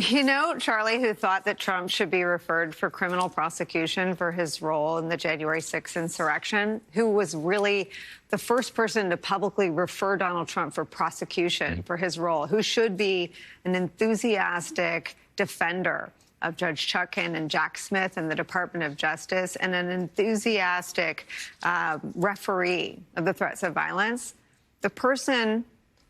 You know, Charlie, who thought that Trump should be referred for criminal prosecution for his role in the January 6th insurrection, who was really the first person to publicly refer Donald Trump for prosecution for his role, who should be an enthusiastic defender of Judge Chutkan and Jack Smith in the Department of Justice, and an enthusiastic referee of the threats of violence. The person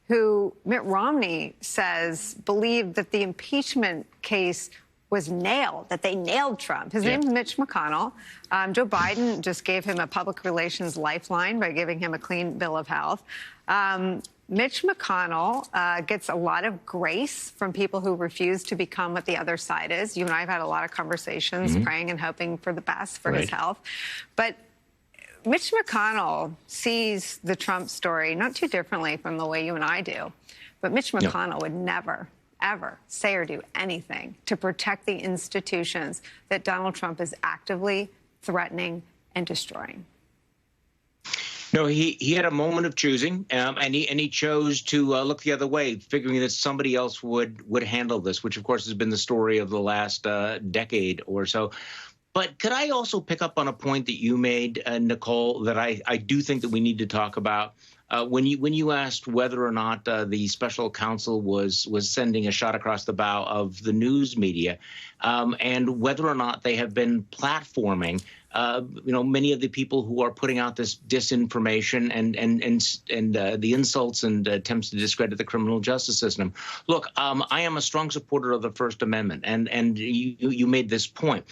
who Mitt Romney says believed that the impeachment case was nailed, that they nailed Trump. His name is Mitch McConnell. Joe Biden just gave him a public relations lifeline by giving him a clean bill of health. Mitch McConnell gets a lot of grace from people who refuse to become what the other side is. You and I have had a lot of conversations praying and hoping for the best for his health. But Mitch McConnell sees the Trump story not too differently from the way you and I do. But Mitch McConnell would never, ever say or do anything to protect the institutions that Donald Trump is actively threatening and destroying. No, he had a moment of choosing, and he chose to look the other way, figuring that somebody else would handle this, which, of course, has been the story of the last decade or so. But could I also pick up on a point that you made, Nicole, that I do think that we need to talk about? When you asked whether or not the special counsel was sending a shot across the bow of the news media, and whether or not they have been platforming, many of the people who are putting out this disinformation and the insults and attempts to discredit the criminal justice system. Look, I am a strong supporter of the First Amendment, and you made this point.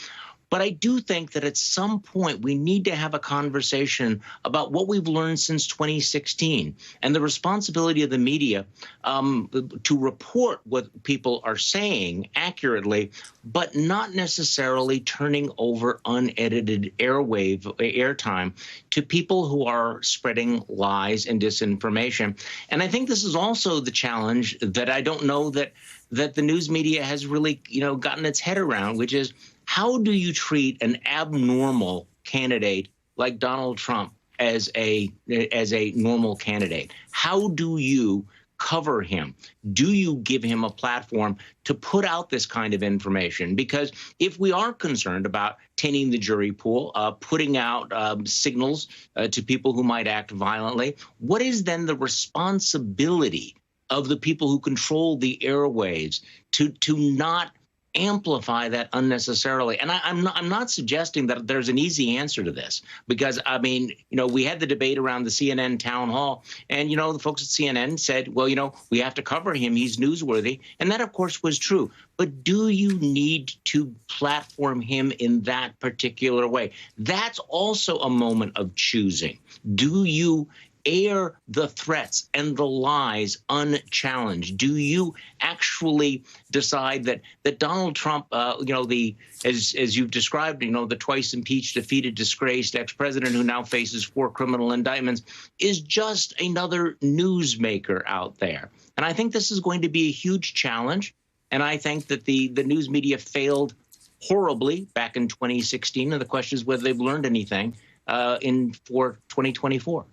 But I do think that at some point we need to have a conversation about what we've learned since 2016 and the responsibility of the media to report what people are saying accurately, but not necessarily turning over unedited airtime to people who are spreading lies and disinformation. And I think this is also the challenge that I don't know that the news media has really, gotten its head around, which is, how do you treat an abnormal candidate like Donald Trump as a normal candidate? How do you cover him? Do you give him a platform to put out this kind of information? Because if we are concerned about tainting the jury pool, putting out signals to people who might act violently, what is then the responsibility of the people who control the airwaves to not amplify that unnecessarily? And I'm not suggesting that there's an easy answer to this, because, we had the debate around the CNN town hall, and, the folks at CNN said, well, we have to cover him. He's newsworthy. And that, of course, was true. But do you need to platform him in that particular way? That's also a moment of choosing. Do you air the threats and the lies unchallenged? Do you actually decide that Donald Trump, as you've described, the twice impeached, defeated, disgraced ex-president who now faces 4 criminal indictments, is just another newsmaker out there? And I think this is going to be a huge challenge. And I think that the news media failed horribly back in 2016. And the question is whether they've learned anything for 2024.